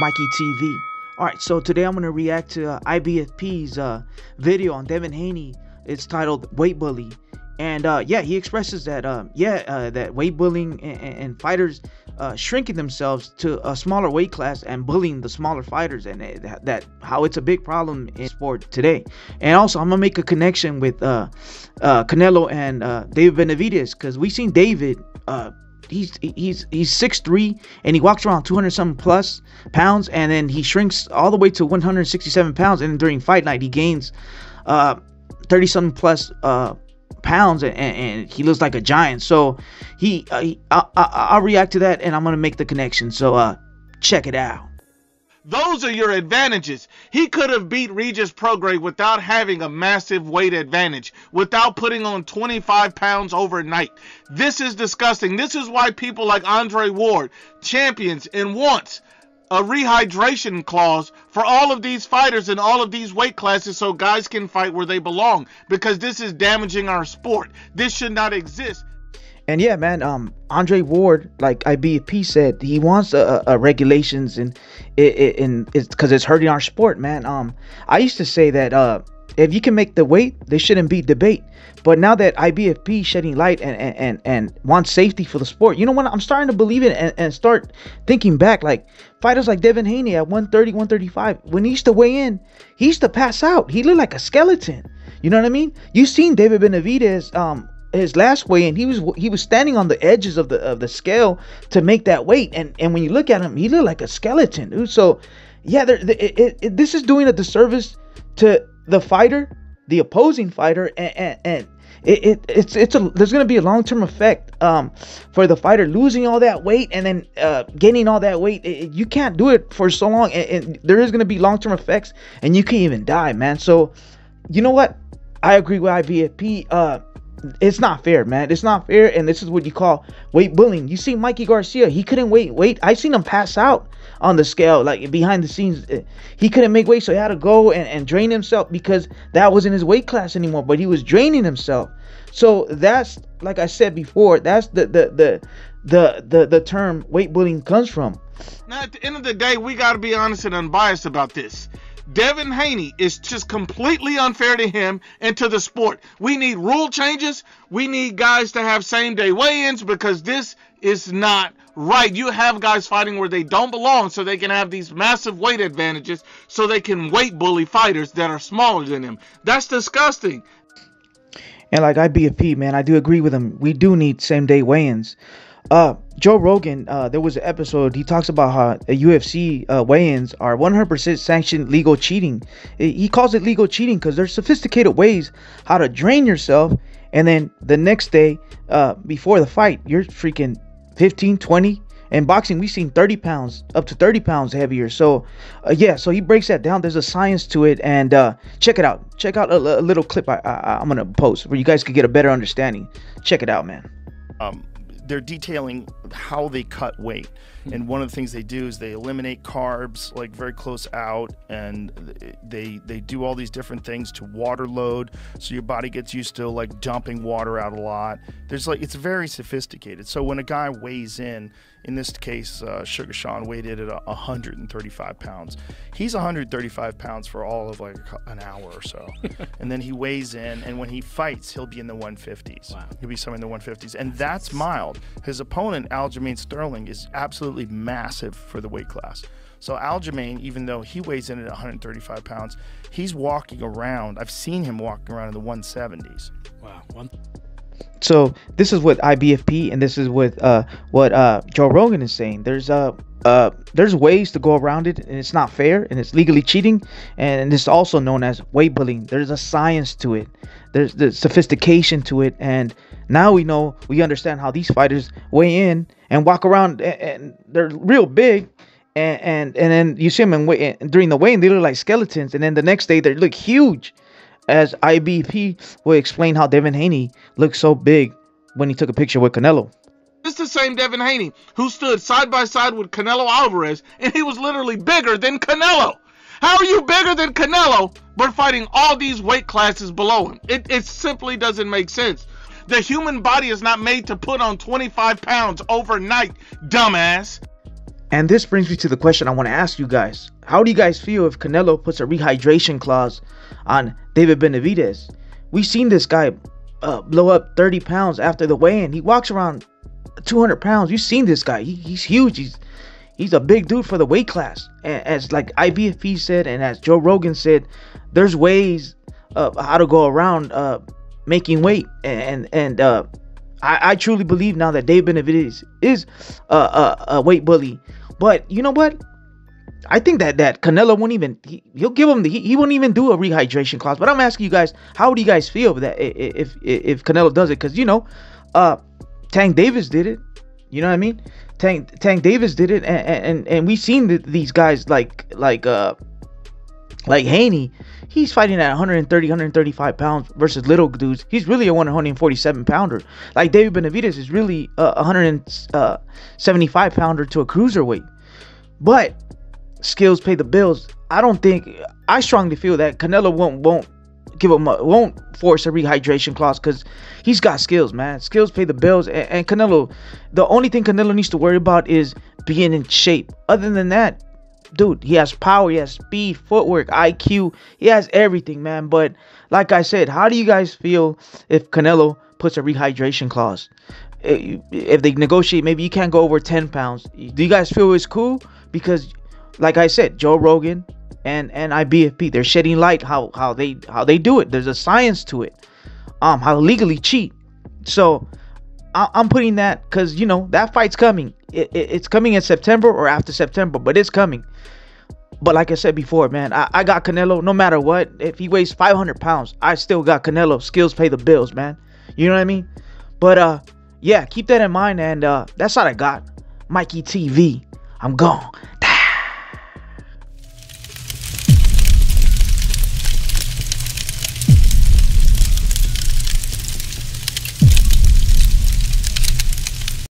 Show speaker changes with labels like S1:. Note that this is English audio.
S1: Mikey TV. Alright, so today I'm going to react to IBFP's video on Devin Haney. It's titled Weight Bully. And yeah, he expresses that that weight bullying and fighters shrinking themselves to a smaller weight class and bullying the smaller fighters, and that how it's a big problem in sport today. And also I'm gonna make a connection with Canelo and David Benavidez, because we seen David. He's 6'3", and he walks around 200 something plus pounds, and then he shrinks all the way to 167 pounds, and during fight night he gains 30 something plus pounds, and he looks like a giant. So I'll react to that, and I'm gonna make the connection. So check it out.
S2: Those are your advantages. He could have beat Regis Prograis without having a massive weight advantage, without putting on 25 pounds overnight. This is disgusting. This is why people like Andre Ward champions and wants a rehydration clause for all of these fighters in all of these weight classes, so guys can fight where they belong, because this is damaging our sport. This should not exist.
S1: And yeah, man, Andre Ward, like IBFP said, he wants regulations, and it's because it's hurting our sport, man. I used to say that if you can make the weight, there shouldn't be debate. But now that IBFP shedding light and wants safety for the sport, you know what? I'm starting to believe it and start thinking back. Like fighters like Devin Haney at 130, 135, when he used to weigh in, he used to pass out. He looked like a skeleton. You know what I mean? You seen David Benavidez, his last weigh-in, he was standing on the edges of the scale to make that weight, and when you look at him, he looked like a skeleton, dude. So yeah, this is doing a disservice to the fighter, the opposing fighter, and there's gonna be a long-term effect for the fighter losing all that weight and then gaining all that weight. You can't do it for so long, and there is gonna be long-term effects, and you can even die, man. So you know what? I agree with IBFP. It's not fair, man. It's not fair, and this is what you call weight bullying. You see Mikey Garcia, he couldn't wait. I seen him pass out on the scale, like behind the scenes. He couldn't make weight, so he had to go and drain himself, because that wasn't his weight class anymore, but he was draining himself. So that's, like I said before, that's the term weight bullying comes from.
S2: Now at the end of the day, we got to be honest and unbiased about this. Devin Haney is just completely unfair to him and to the sport. We need rule changes. We need guys to have same-day weigh-ins, because this is not right. You have guys fighting where they don't belong, so they can have these massive weight advantages, so they can weight bully fighters that are smaller than them. That's disgusting.
S1: And like IBFP, man, I do agree with him. We do need same-day weigh-ins. Joe Rogan, there was an episode, he talks about how UFC weigh-ins are 100% sanctioned legal cheating. He calls it legal cheating because there's sophisticated ways how to drain yourself, and then the next day before the fight, you're freaking 15, 20. In boxing, we've seen 30 pounds, up to 30 pounds heavier. So yeah, so he breaks that down. There's a science to it, and check it out. Check out a little clip I'm gonna post where you guys could get a better understanding. Check it out, man.
S3: They're detailing how they cut weight, and one of the things they do is they eliminate carbs like very close out, and they do all these different things to water load, so your body gets used to like dumping water out a lot. There's like, it's very sophisticated. So when a guy weighs in this case, Sugar Sean weighed in at 135 pounds. He's 135 pounds for all of like an hour or so. And then he weighs in, and when he fights, he'll be in the 150s. Wow. He'll be somewhere in the 150s. And that's mild. His opponent, Aljamain Sterling, is absolutely massive for the weight class. So Aljamain, even though he weighs in at 135 pounds, he's walking around. I've seen him walking around in the 170s.
S4: Wow.
S1: So this is what IBFP, and this is what Joe Rogan is saying. There's ways to go around it, and it's not fair, and it's legally cheating, and it's also known as weight bullying. There's a science to it. There's the sophistication to it, and now we understand how these fighters weigh in and walk around, and they're real big, and then you see them during the weigh-in, they look like skeletons, and then the next day they look huge. As IBP will explain how Devin Haney looked so big when he took a picture with Canelo.
S2: It's the same Devin Haney who stood side by side with Canelo Alvarez, and he was literally bigger than Canelo. How are you bigger than Canelo but fighting all these weight classes below him? It simply doesn't make sense. The human body is not made to put on 25 pounds overnight, dumbass.
S1: And this brings me to the question I want to ask you guys. How do you guys feel if Canelo puts a rehydration clause on David Benavidez? We've seen this guy blow up 30 pounds after the weigh-in. He walks around 200 pounds. You've seen this guy. He's huge. He's a big dude for the weight class. And as like IBFP said, and as Joe Rogan said, there's ways of how to go around making weight. And I truly believe now that David Benavidez is a weight bully. But you know what? I think that Canelo won't even, he'll give him he won't even do a rehydration clause. But I'm asking you guys, how do you guys feel that if Canelo does it? Because Tank Davis did it. You know what I mean? Tank Davis did it, and we've seen these guys like Haney. He's fighting at 130, 135 pounds versus little dudes. He's really a 147 pounder. Like David Benavidez is really a 175 pounder to a cruiserweight. But skills pay the bills. I strongly feel that Canelo won't force a rehydration clause because he's got skills, man. Skills pay the bills, and Canelo, the only thing Canelo needs to worry about is being in shape. Other than that, dude, he has power, he has speed, footwork, IQ, he has everything, man. But like I said, how do you guys feel if Canelo puts a rehydration clause? If they negotiate, maybe you can't go over 10 pounds. Do you guys feel it's cool? Because like I said, Joe Rogan and IBFP, they're shedding light how they do it. There's a science to it. How to legally cheat. So I'm putting that because that fight's coming. It's coming in September or after September, but it's coming. But like I said before, man, I got Canelo no matter what. If he weighs 500 pounds, I still got Canelo. Skills pay the bills, man. You know what I mean? But yeah, keep that in mind. And that's all I got. Mikey TV. I'm gone.